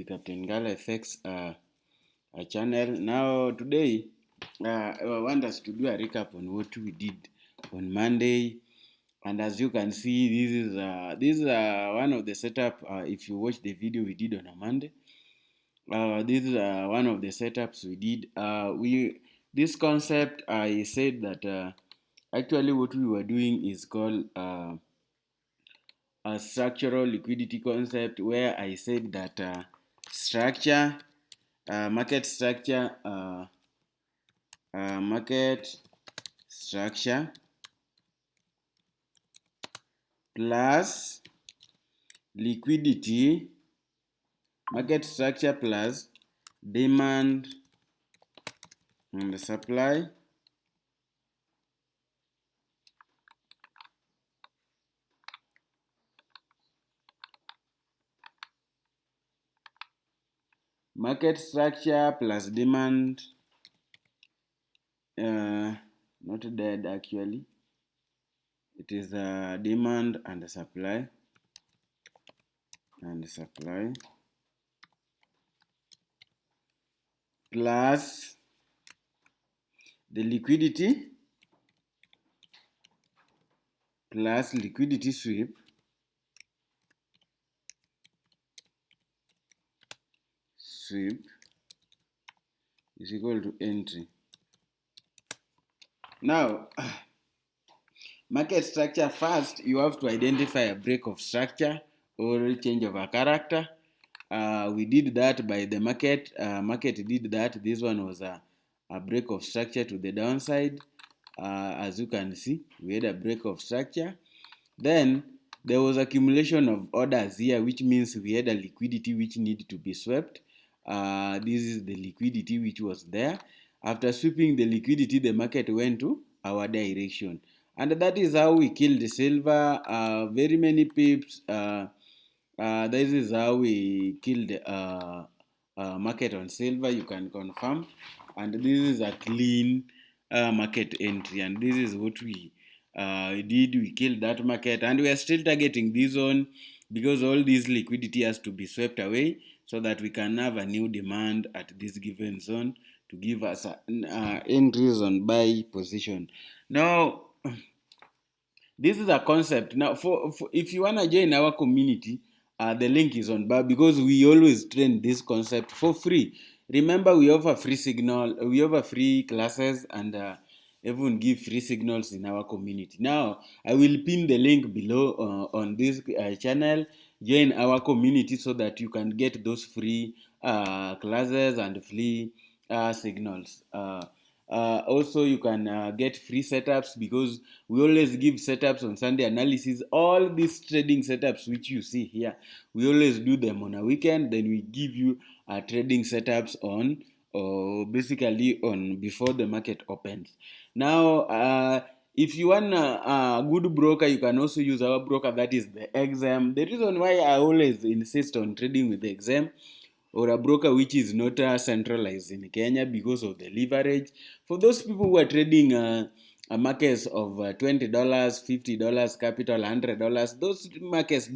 Captain Gala FX channel. Now today I want us to do a recap on what we did on Monday, and as you can see, this is one of the setup. If you watch the video we did on a Monday, this is one of the setups we did. This concept I said that actually what we were doing is called a structural liquidity concept, where I said that market structure plus liquidity, market structure plus demand and supply market structure plus demand, not dead actually, it is demand and supply plus the liquidity plus liquidity sweep is equal to entry. Now, market structure, first you have to identify a break of structure or change of a character. We did that by the market. Market did that. This one was a break of structure to the downside. As you can see, we had a break of structure. Then there was accumulation of orders here, which means we had a liquidity which needed to be swept. This is the liquidity which was there. After sweeping the liquidity, the market went to our direction. And that is how we killed the silver. Very many pips. This is how we killed market on silver, you can confirm. And this is a clean market entry. And this is what we did. We killed that market. And we are still targeting this zone because all this liquidity has to be swept away so that we can have a new demand at this given zone to give us an entries on buy position. Now, this is a concept. Now, for if you want to join our community, the link is on bar, because we always train this concept for free. Remember, we offer free signal, we offer free classes, and even give free signals in our community. Now, I will pin the link below on this channel. Join our community so that you can get those free classes and free signals. Also, you can get free setups, because we always give setups on Sunday analysis. All these trading setups which you see here, we always do them on a weekend. Then we give you trading setups on, or basically on before the market opens. Now, if you want a good broker, you can also use our broker, that is the XM. The reason why I always insist on trading with the XM, or a broker which is not centralized in Kenya, because of the leverage. For those people who are trading a markets of $20, $50 capital, $100, those markets,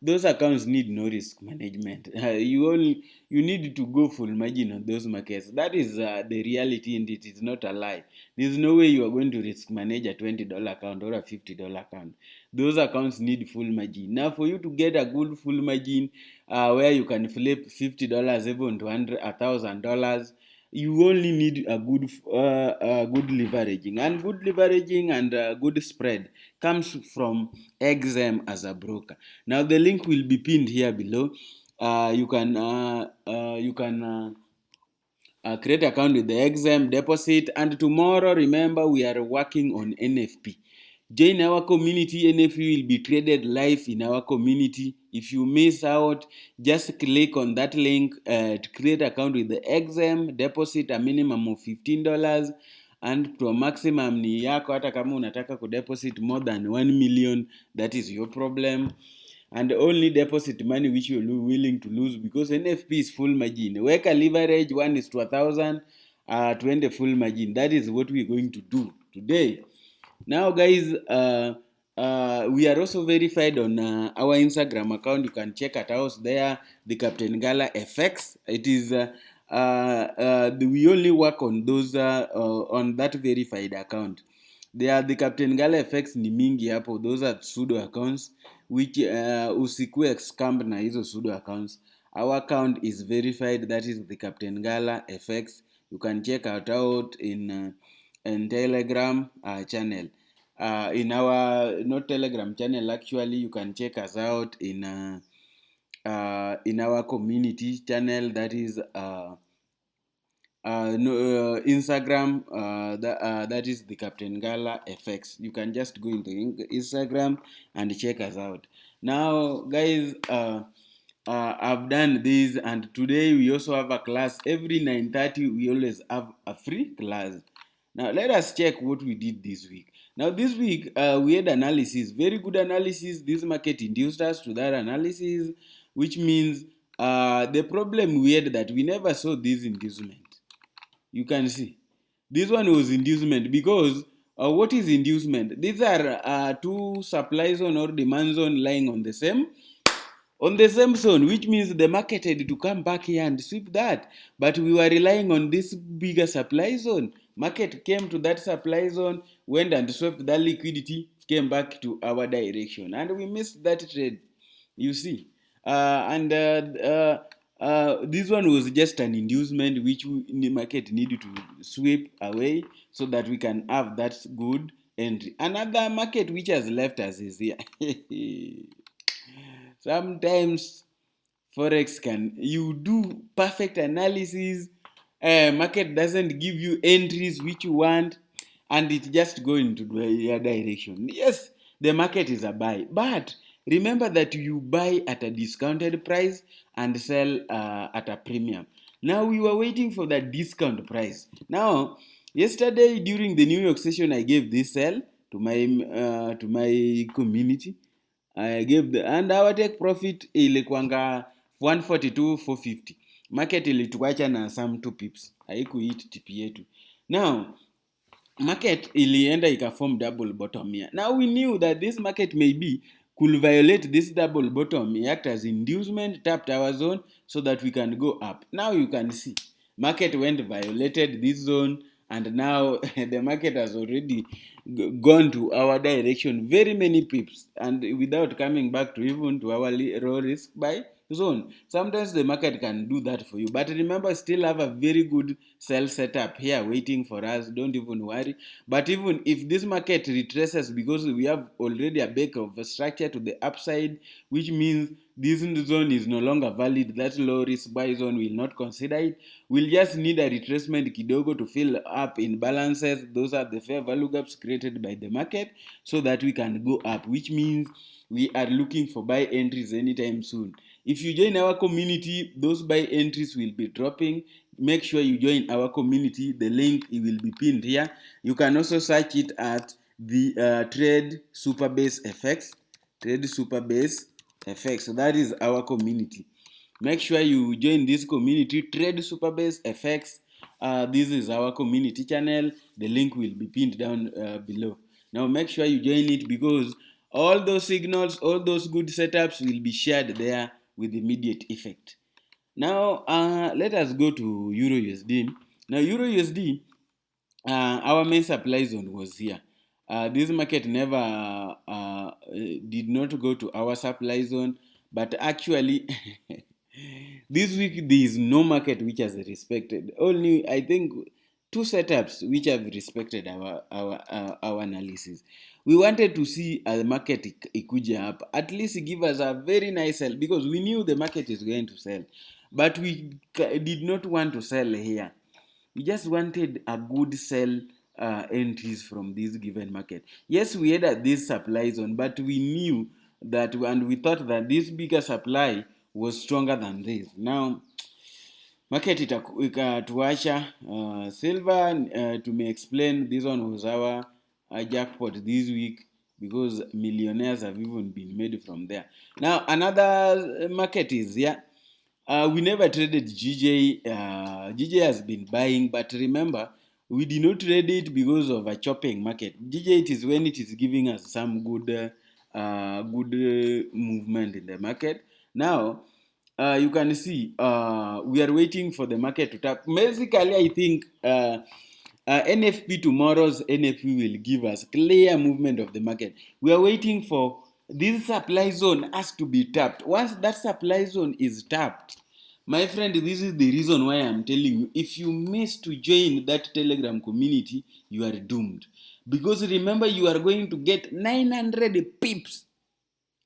those accounts need no risk management. You need to go full margin on those markets. That is the reality, and it is not a lie. There's no way you are going to risk manage a $20 account or a $50 account. Those accounts need full margin. Now, for you to get a good full margin, where you can flip $50 even to $1,000, you only need a good leveraging, and good leveraging and good spread comes from XM as a broker. Now, the link will be pinned here below. You can create account with the XM, deposit, and tomorrow, remember, we are working on NFP. Join our community. NFP will be traded live in our community. If you miss out, just click on that link to create account with the XM, deposit a minimum of $15, and to a maximum ni yako. Hata kama unataka kudeposit more than 1 million, that is your problem. And only deposit money which you're willing to lose, because NFP is full margin. Weka leverage 1:1,000, 20 full margin. That is what we're going to do today. Now, guys, We are also verified on our Instagram account. You can check at us there, the Captain Gala FX. It is we only work on those on that verified account. There are the Captain Gala FX ni mingi hapo. Those are pseudo accounts which usikue scammed na hizo pseudo accounts. Our account is verified. That is the Captain Gala FX. You can check it out in Telegram channel. In our not Telegram channel, actually, you can check us out in our community channel. That is Instagram. That is the Captain Gala FX. You can just go into Instagram and check us out. Now, guys, I've done this, and today we also have a class. Every 9:30 we always have a free class. Now let us check what we did this week. Now this week we had analysis, very good analysis. This market induced us to that analysis, which means the problem we had that we never saw this inducement. You can see this one was inducement because what is inducement? These are two supply zone or demand zone lying on the same zone, which means the market had to come back here and sweep that. But we were relying on this bigger supply zone. Market came to that supply zone, went and swept that liquidity, came back to our direction. And we missed that trade, you see. This one was just an inducement which the market needed to sweep away so that we can have that good entry. Another market which has left us is here. Sometimes forex you do perfect analysis, market doesn't give you entries which you want, and it just go into your direction. Yes, the market is a buy, but remember that you buy at a discounted price and sell at a premium. Now we were waiting for that discount price. Now yesterday during the New York session, I gave this sell to my community. I gave and our take profit ilikuanga 142,450. Market ilituacha na some 2 pips. Haikuhit TP yetu. Now market ilienda ikaform double bottom here. Now we knew that this market could violate this double bottom, act as inducement, tapped our zone so that we can go up. Now you can see market violated this zone, and now the market has already gone to our direction very many pips, and without coming back to even to our low risk buy zone. Sometimes the market can do that for you, but remember, still have a very good sell setup here waiting for us. Don't even worry. But even if this market retraces, because we have already a break of a structure to the upside, which means this zone is no longer valid, that low risk buy zone will not consider it. We'll just need a retracement kidogo to fill up in balances. Those are the fair value gaps created by the market so that we can go up, which means we are looking for buy entries anytime soon. If you join our community, those buy entries will be dropping. Make sure you join our community. The link will be pinned here. You can also search it at the Trade Superbase FX. Trade Superbase FX. So that is our community. Make sure you join this community, Trade Superbase FX. This is our community channel. The link will be pinned down below. Now make sure you join it because all those signals, all those good setups will be shared there with immediate effect. Now let us go to Euro USD. Now Euro USD, our main supply zone was here. This market never did not go to our supply zone, but actually this week there is no market which has respected. Only I think 2 setups which have respected our analysis. We wanted to see the market ikuja up, at least give us a very nice sell because we knew the market is going to sell, but we did not want to sell here. We just wanted a good sell entries from this given market. Yes, we had this supply zone, but we knew that, and we thought that this bigger supply was stronger than this. Now market ikatuacha silver. To me explain, this one was our jackpot this week because millionaires have even been made from there. Now another market is here. We never traded GJ. GJ has been buying, but remember, We did not trade it because of a chopping market. GJ8 is when it is giving us some good movement in the market. Now, you can see we are waiting for the market to tap. Basically, I think NFP, tomorrow's NFP will give us clear movement of the market. We are waiting for this supply zone has to be tapped. Once that supply zone is tapped, my friend, this is the reason why I'm telling you, if you miss to join that Telegram community, you are doomed. Because remember, you are going to get 900 pips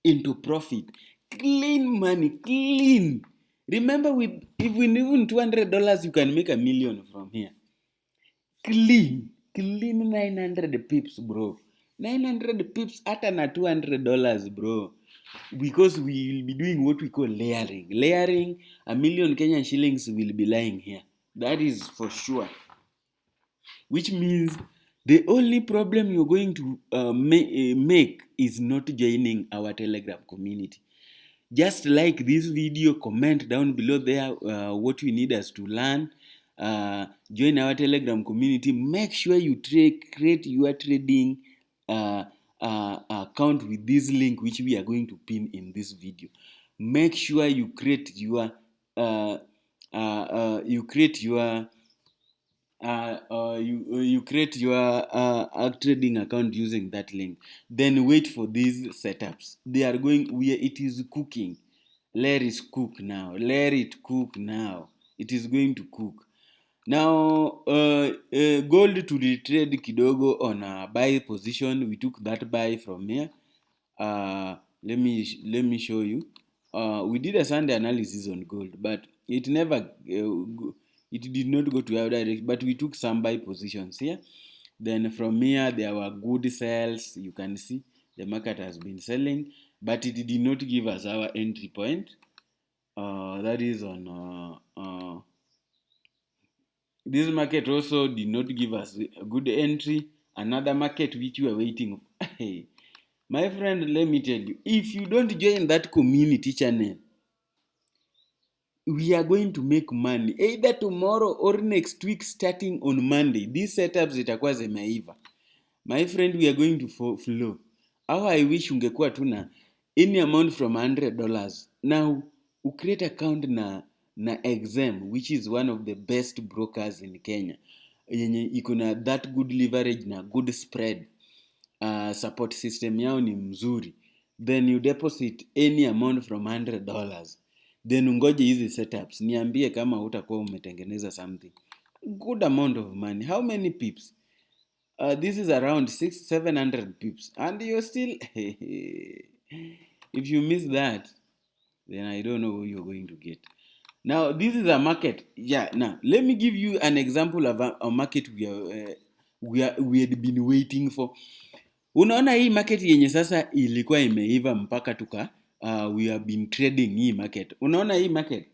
into profit. Clean money, clean. Remember, with even $200, you can make $1 million from here. Clean 900 pips, bro. 900 pips hata na $200, bro. Because we will be doing what we call layering. Layering, 1,000,000 Kenyan shillings will be lying here. That is for sure. Which means the only problem you're going to make is not joining our Telegram community. Just like this video, comment down below there what you need us to learn. Join our Telegram community. Make sure you create your trading account with this link, which we are going to pin in this video. Make sure you create your trading account using that link. Then wait for these setups. They are going where it is cooking. Let it cook now. Let it cook now. It is going to cook. Now, gold to retrade kidogo on a buy position. We took that buy from here. Let me show you. We did a Sunday analysis on gold, but it never it did not go to our direction. But we took some buy positions here. Then from here there were good sales. You can see the market has been selling, but it did not give us our entry point. That is on this market also did not give us a good entry. Another market which we are waiting. My friend, let me tell you, if you don't join that community channel, we are going to make money either tomorrow or next week starting on Monday. These setups zitakuwa zimeiva. My friend, we are going to flow. How I wish ungekuwa tuna any amount from $100. Now, you create account na Exam, which is one of the best brokers in Kenya. Yenye iko na that good leverage na good spread. Support system yao ni mzuri. Then you deposit any amount from $100. Then ungoje hizi setups. Niambie kama utakuwa umetengeneza something. Good amount of money. How many pips? This is around 700 pips. And you're still... If you miss that, then I don't know who you're going to get. Now, this is a market. Yeah, now, let me give you an example of a market we had been waiting for. Unaona hii market yenye sasa ilikuwa imeiva mpaka we have been trading hii market. Unaona hii market?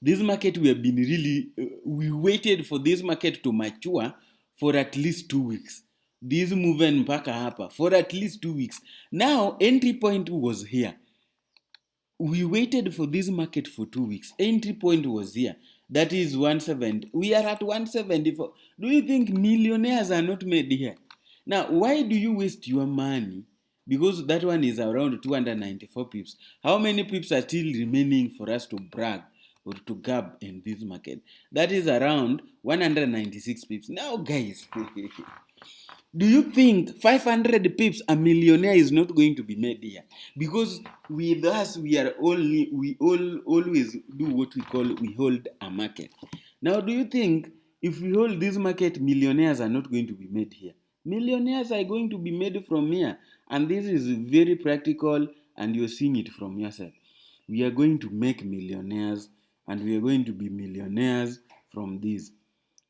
This market we have been really, we waited for this market to mature for at least 2 weeks. This movement mpaka hapa for at least 2 weeks. Now, entry point was here. We waited for this market for 2 weeks. Entry point was here. That is 170. We are at 174. Do you think millionaires are not made here? Now, why do you waste your money? Because that one is around 294 pips. How many pips are still remaining for us to brag or to grab in this market? That is around 196 pips. Now, guys, do you think 500 pips a millionaire is not going to be made here? Because with us, we always do what we call, we hold a market. Now, do you think if we hold this market, millionaires are not going to be made here? Millionaires are going to be made from here. And this is very practical, and you're seeing it from yourself. We are going to make millionaires, and we are going to be millionaires from this.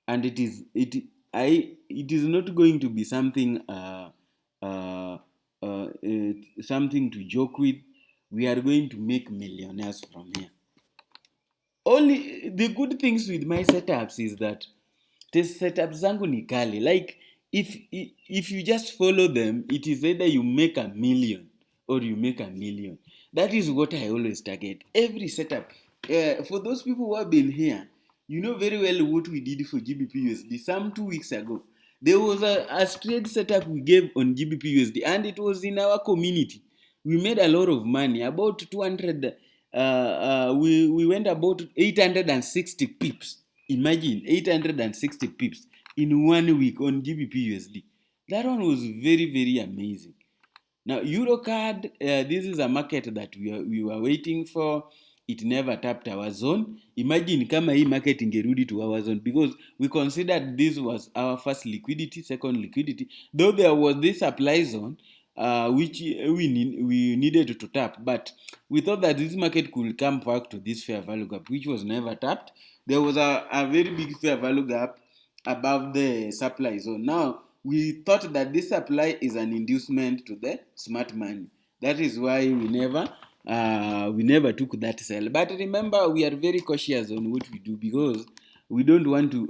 And it is not going to be something something to joke with. We are going to make millionaires from here. Only the good things with my setups is that the setups zangu ni kali. Like if you just follow them, it is either you make $1 million or you make $1 million. That is what I always target. Every setup. For those people who have been here, You know very well what we did for GBP USD some 2 weeks ago. There was a trade setup we gave on GBP USD, and it was in our community. We made a lot of money, about 200. We went about 860 pips. Imagine 860 pips in 1 week on GBP USD. That one was very, very amazing. Now, Eurocard, this is a market that we were waiting for. It never tapped our zone. Imagine kama hii market ingerudi to our zone, because we considered this was our first liquidity, second liquidity, though there was this supply zone which we needed to tap. But we thought that this market could come back to this fair value gap, which was never tapped. There was a very big fair value gap above the supply zone. Now, we thought that this supply is an inducement to the smart money. That is why we never took that sell. But remember, we are very cautious on what we do, because we don't want to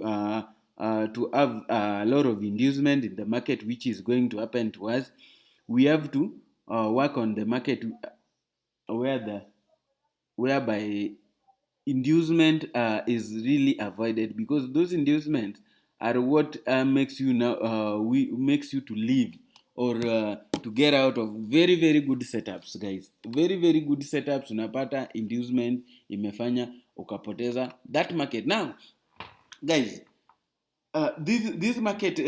have a lot of inducement in the market, which is going to happen to us. We have to work on the market whereby inducement is really avoided, because those inducements are what makes you to leave or to get out of very very good setups, guys. Very very good setups, unapata inducement imefanya ukapoteza that market. Now guys, this market,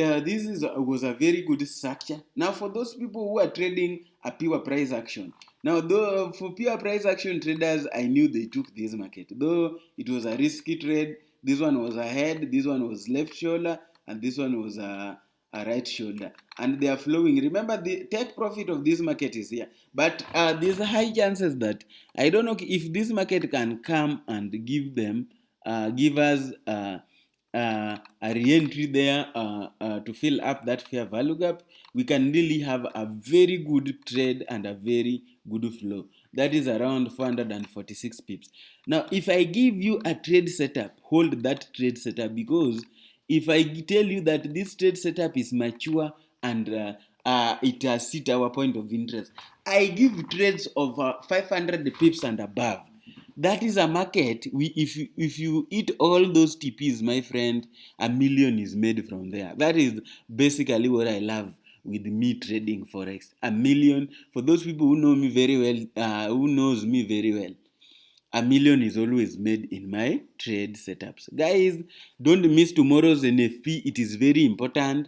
was a very good structure. Now, for those people who are trading a pure price action, now though for pure price action traders, I knew they took this market. Though it was a risky trade, this one was ahead, this one was left shoulder, and this one was a right shoulder, and they are flowing. Remember, the take profit of this market is here, but there's high chances that I don't know if this market can come and give us a re-entry there to fill up that fair value gap. We can really have a very good trade and a very good flow. That is around 446 pips. Now, if I give you a trade setup, hold that trade setup, because if I tell you that this trade setup is mature and it has hit our point of interest, I give trades of 500 pips and above. That is a market. If you eat all those TPs, my friend, a million is made from there. That is basically what I love with me trading forex. A million, for those people who know me very well, who knows me very well, a million is always made in my trade setups. Guys, don't miss tomorrow's NFP. It is very important.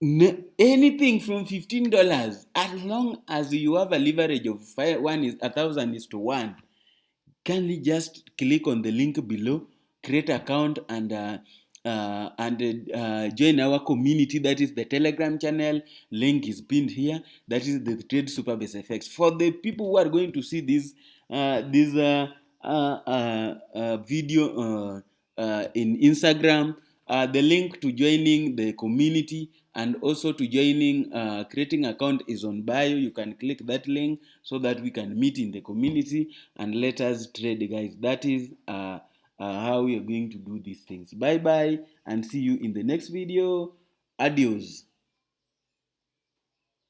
Anything from $15, as long as you have a leverage of 1,000 is to 1. Kindly just click on the link below, create account, and join our community. That is the Telegram channel. Link is pinned here. That is the Trade Superbase FX. For the people who are going to see this video in Instagram, the link to joining the community and also to joining creating account is on bio. You can click that link so that we can meet in the community and let us trade, guys. That is how we are going to do these things. Bye bye, and see you in the next video. Adios.